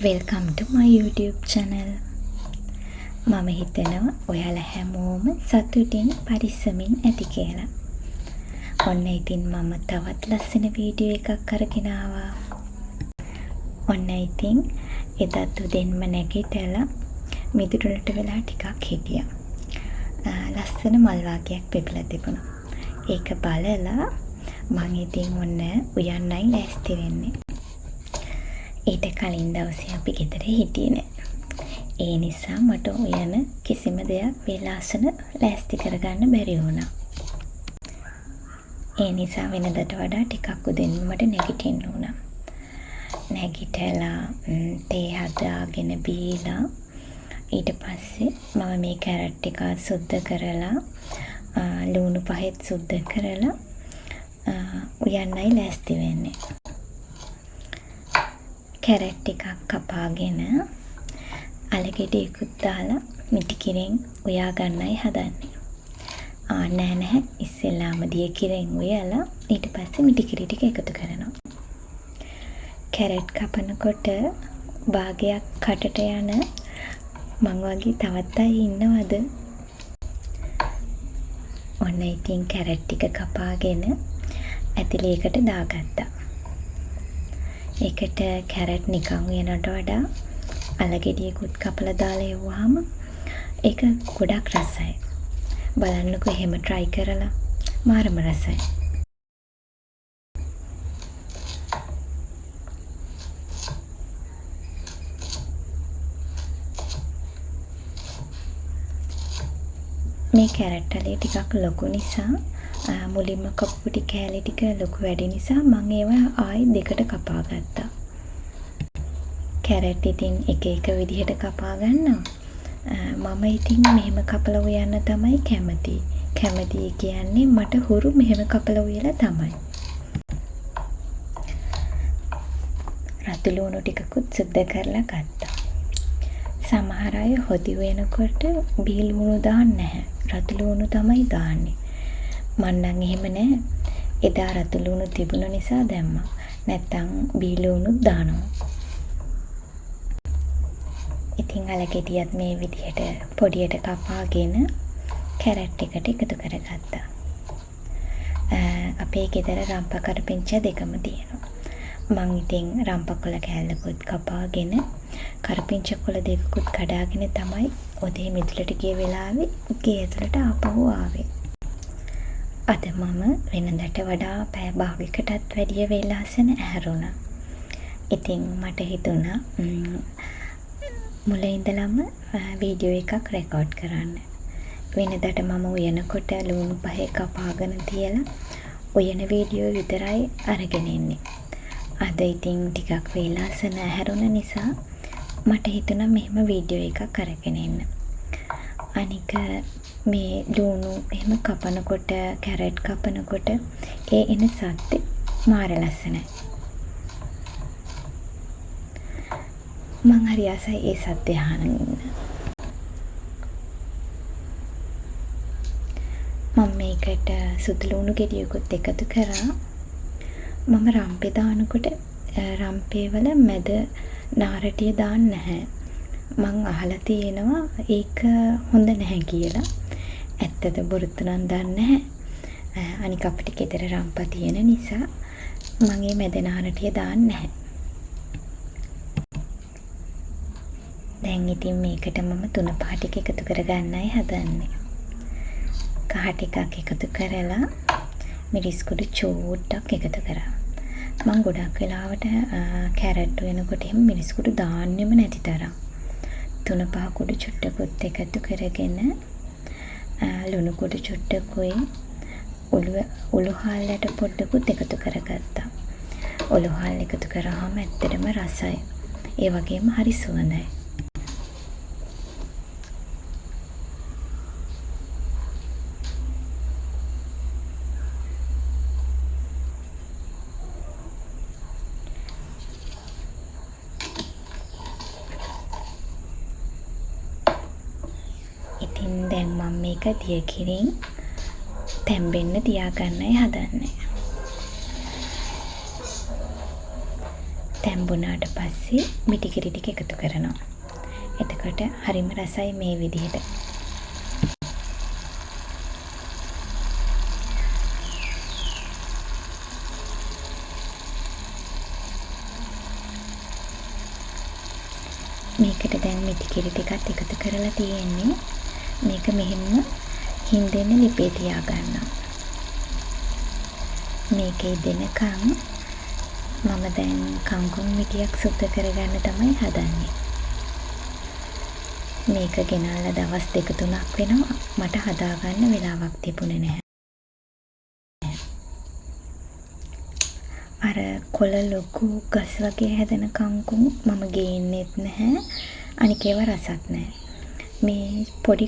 Welcome to my YouTube channel. මම හිතනවා ඔයාලා හැමෝම සතුටින් පරිස්සමින් ඇති කියලා. ඔන්න ඉතින් මම තවත් ලස්සන වීඩියෝ එකක් අරගෙන ආවා. ඔන්න ඉතින් එදත් උදෙන්ම නැගිටලා මිදුලට වෙලා ටිකක් හිටියා. ලස්සන මල් වාගයක් පිපිලා තිබුණා. ඒක බලලා මං ඉතින් ඔන්න උයන්නයි ලෑස්ති වෙන්නේ. ඊට කලින් දවසේ අපි ගෙදර හිටියේ නෑ. ඒ නිසා මට උයන කිසිම දෙයක් වේලාසන ලෑස්ති කරගන්න බැරි වුණා. ඒ නිසා වෙනදට වඩා ටිකක් උදෙන්ම මට නැගිටින්න වුණා. නැගිටලා තේ හදාගෙන බීලා ඊට පස්සේ මම මේ කැරට් ටික සුද්ධ කරලා ලුණු පහෙත් සුද්ධ කරලා උයන්නයි ලෑස්ති වෙන්නේ. කැරට් ටිකක් කපාගෙන අලගෙඩියකුත් දාලා මිටි කිරෙන් උයා ගන්නයි හදන්නේ. නෑ ඉස්සෙල්ලාම දිය කිරෙන් උයලා ඊට පස්සේ මිටි කිරි ටික එකතු කරනවා. කැරට් කපනකොට භාගයක් කටට යන මං වගේ තවත් අය ඉන්නවද? ඔන්න ඉතින් කැරට් ටික කපාගෙන ඇතිලේකට දාගත්තා. ඒකට කැරට් නිකන් වෙනට වඩා අලගෙඩියකුත් කපලා දාලා යවුවාම ඒක ගොඩක් රසයි. බලන්නකෝ එහෙම try කරලා මාරම රසයි. මේ කැරට් වලේ ටිකක් ලොකු නිසා මුලින්ම කපපු ටික කෑලි ටික ලොකු වැඩි නිසා මම ඒවා ආයි දෙකට කපා ගත්තා. කැරට් ඉතින් එක එක විදිහට කපා ගන්නවා. මම ඉතින් මෙහෙම කපලා උයන්න තමයි කැමති. කැමති කියන්නේ මට හුරු මෙහෙම කපලා උයලා තමයි. රතු ලුණු ටිකකුත් සුද්ධ කරලා ගත්තා. සමහර අය හොදි වෙනකොට බී ලුණු දාන්නේ නැහැ. රතු ලුණු තමයි දාන්නේ. මං නම් එහෙම නෑ. එදා රතු ලුණු තිබුණ නිසා දැම්මා. නැත්තම් බී ලුණු දානවා. ඉතින් අලගෙඩියත් මේ විදිහට පොඩියට කපාගෙන කැරට් එකට එකතු කරගත්තා. අපේ ගෙදර රම්ප කරපිංචා දෙකම තියෙනවා. මං ඉතින් රම්පකොළ කෑල්ලකුත් කපාගෙන කරපිංචා දෙකකුත් කඩාගෙන තමයි ඔතේ මිදුලට ගිය වෙලාවේ ගේ ඇතුළට ආපහු ආවේ. අද මම වෙනදට වඩා පැය භාගයකටත් වැඩිය වේලාසන ඇහැරුණා. ඉතින් මට හිතුණා මුලින් ඉඳලම වීඩියෝ එකක් රෙකෝඩ් කරන්න. වෙනදට මම උයනකොට ලුණු පහේ කපාගෙන තියලා උයන වීඩියෝ විතරයි අරගෙන ඉන්නේ. අද ඉතින් ටිකක් වේලාසන ඇහැරුණ නිසා මට හිතුණා මෙහෙම වීඩියෝ එකක් අරගෙන ඉන්න. අනික මේ ලුණු එහෙම කපනකොට කැරට් කපනකොට ඒ එන සද්දේ මාර ලස්සනයි. මං හරි ආසයි ඒ සද්දය අහන්න. මම මේකට සුදු ලුණු ගෙඩියකුත් එකතු කරා. මම රම්පේ දානකොට රම්පේ වල මැද නාරටිය දාන්නේ නැහැ. මං අහලා තියෙනවා ඒක හොඳ නැහැ කියලා. ඇත්තද බොරුද නම් දන්නේ නැහැ. අනික අපිට ගෙදර රම්ප තියෙන නිසා මං මේ මැද නාරටිය දාන්නේ නැහැ. දැන් ඉතින් මේකට මම 3-5 ටික එකතු කරගන්නයි හදන්නේ. කහ ටිකක් එකතු කරලා මිරිස් කුඩු චූට්ටක් එකතු කරා. මම ගොඩක් වෙලාවට කැරට් වෙනකොට එහෙම මිරිස් කුඩු දාන්නෙම නැති තරම්. 3-5 කුඩු චුට්ටකුත් එකතු කරගෙන ලුණු කුඩු චුට්ටකුයි උළු හාල්ලට පොඩ්ඩකුත් එකතු කරගත්තා. උළු හාල් එකතු කරාම ඇත්තටම රසයි. ඒ වගේම හරි සුවඳයි. ඉතින් දැන් මම මේක දිය කිරින් තැම්බෙන්න තියාගන්නයි හදන්නේ. තැම්බුණාට පස්සේ මිටිකිරි ටික එකතු කරනවා. එතකොට හරිම රසයි මේ විදිහට. මේකට දැන් මිටිකිරි ටිකත් එකතු කරලා තියෙන්නේ. මේක මෙහෙම හින්දෙන්න ලිපේ තියා ගන්නවා. මේකේ දෙනකන් මම දැන් කංකුම් මිටියක් සුද්ධ කරගන්න තමයි හදන්නේ. මේක ගෙනල්ලා දවස් 2-3ක් වෙනවා. මට හදාගන්න වෙලාවක් තිබුණේ නැහැ. අර කොළ ලොකු ගස් වගේ හැදෙන කංකුම් මම ගේන්නෙත් නැහැ. අනික ඒවා රසත් නැහැ. මේ පොඩි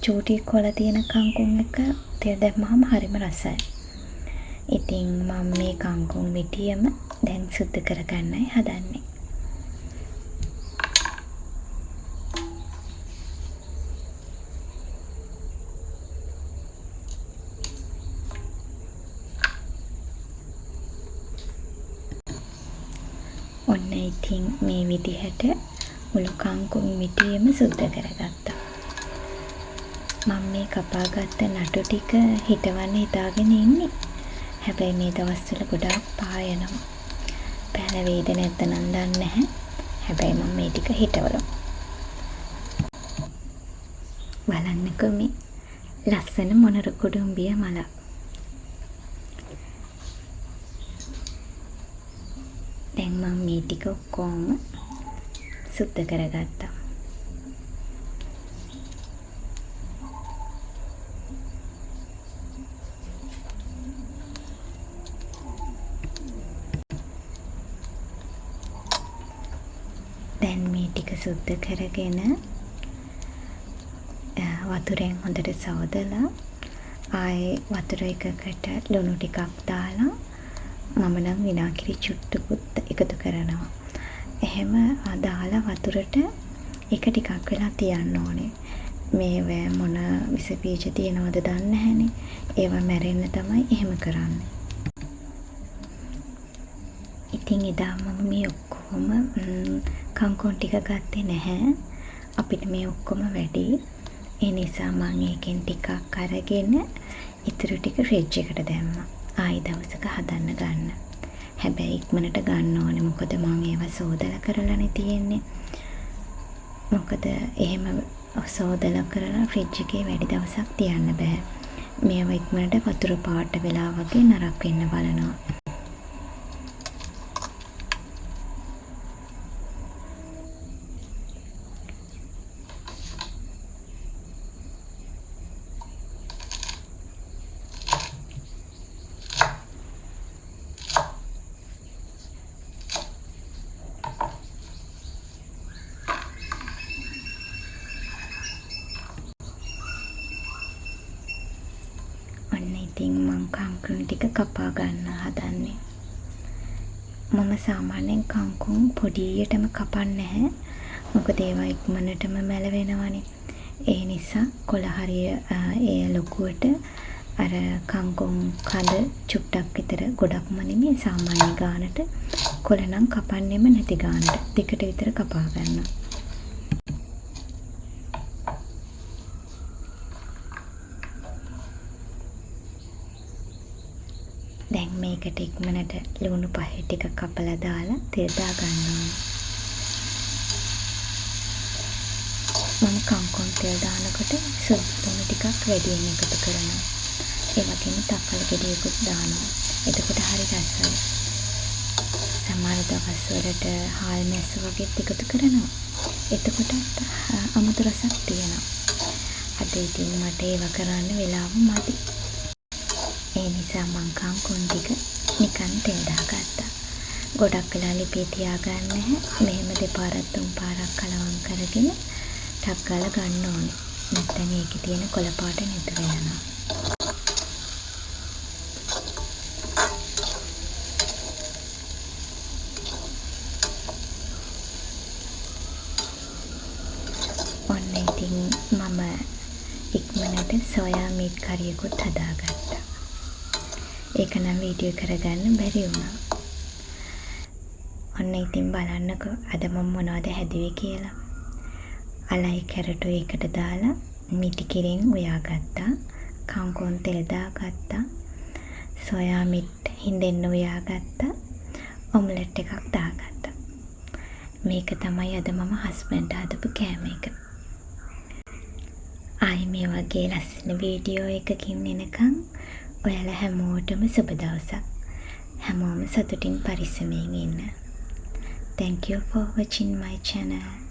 චූටි කොළ තියෙන කංකුම් එක තෙල් දැම්මහම හරිම රසයි. ඉතින් මම මේ කංකුම් මිටියම දැන් සුද්ධ කරගන්නයි හදන්නේ. ඔන්න ඉතින් මේ විදිහට මුළු කංකුම් මිටියම සුද්ධ කරගත්තා. මම මේ කපාගත්ත නටු ටික හිටවන්න හිතාගෙන ඉන්නේ. හැබැයි මේ දවස්වල ගොඩාක් පායනවා. පැලවේද නැද්ද නම් දන්නේ නැහැ. හැබැයි මම මේ ටික හිටවලු. බලන්නකෝ මේ ලස්සන මොනර කුඩුම්බිය මල. දැන් මම මේ ටික ඔක්කොම සුද්ධ කරගත්තා. දැන් මේ ටික සුද්ධ කරගෙන වතුරෙන් හොඳට සෝදලා ආයේ වතුර එකකට ලුණු ටිකක් දාලා මම නම් විනාගිරි චුට්ටකුත් එකතු කරනවා. එහෙම දාලා වතුරට එක ටිකක් වෙලා තියන්න ඕනේ. මේ මොන විස බීජ තියෙනවද දන්නේ නැහනේ. ඒවා මැරෙන්න තමයි එහෙම කරන්නේ. ඉතින් එදා මම මේ ඔක්කොම කංකුම් ටික ගත්තේ නැහැ. අපිට මේ ඔක්කොම වැඩි. ඒ නිසා මම ඒකෙන් ටිකක් අරගෙන ඉතුරු ටික ෆ්‍රිජ් එකට දැම්මා. ආයි දවසක හදන්න ගන්න. හැබැයි ඉක්මනට ගන්න ඕනේ. මොකද මම ඒවා සෝදලා කරලානේ තියෙන්නේ. මොකද එහෙම සෝදලා කරලා ෆ්‍රිජ් එකේ වැඩි දවසක් තියන්න බෑ. මේවා ඉක්මනට වතුර පාට වෙලා වගේ නරක් වෙන්න බලනවා. ඉතින් මං කංකුම් ටික කපා ගන්න හදන්නේ. මම සාමාන්‍යයෙන් කංකුම් පොඩියටම කපන්නේ නැහැ. මොකද ඒවා ඉක්මනටම මැල වෙනවනේ. ඒ නිසා කොළ හරිය ඒ ලොකුවට අර කංකුම් කඳ චුට්ටක් විතර ගොඩක්ම නෙමෙයි සාමාන්‍ය ගානට කොළ නම් කපන්නෙම නැති ගානට දෙකට විතර කපා ගන්නවා. දැන් මේකට ඉක්මනට ලුණු පහ ටික කපලා දාලා තෙල් දා ගන්නවා. මම කංකුම් තෙල් දානකොට සුදුලුණු ටිකක් වැඩියෙන් එකතු කරනවා. ඒ වගේම තක්කල ගෙඩියකුත් දානවා. එතකොට හරි රසයි. සමහර දවස් වලට හාල් මැස්ස වගේත් එකතු කරනවා. එතකොට අමුතු රසක් තියෙනවා. අද ඉතින් මට ඒව කරන්න වෙලාව මදි. ඒ නිසා මං කංකුම් ටික නිකන් තෙල් දාගත්තා. ගොඩක් වෙලා ලිපේ තියාගන්න නැහැ. මෙහෙම දෙපාරක් තුන් පාරක් කලවම් කරගෙන ටක් ගාලා ගන්න ඕනේ. නැත්නම් ඒකේ තියෙන කොළ පාට නැති වෙනවා. ඔන්න ඉතින් මම ඉක්මනට සෝයා මීට් කරියකුත් හදාගත්තා. ඒක නම් වීඩියෝ කරගන්න බැරි වුණා. ඔන්න ඉතින් බලන්නකෝ අද මම මොනවද හැදුවේ කියලා. අලයි කැරටු එකට දාලා මිටි කිරින් උයාගත්තා. කංකොන් තෙල් දාගත්තා. සොයා මිට් හිඳෙන්න උයාගත්තා. ඔම්ලට් එකක් දාගත්තා. මේක තමයි අද මම හස්බන්ඩ්ට හදපු කෑම එක. ආයි මේ වගේ ලස්සන වීඩියෝ එකකින් එනකන් ඔයාලා හැමෝටම සුබ දවසක්. හැමෝම සතුටින් පරිස්සමෙන් ඉන්න. Thank you for watching my channel.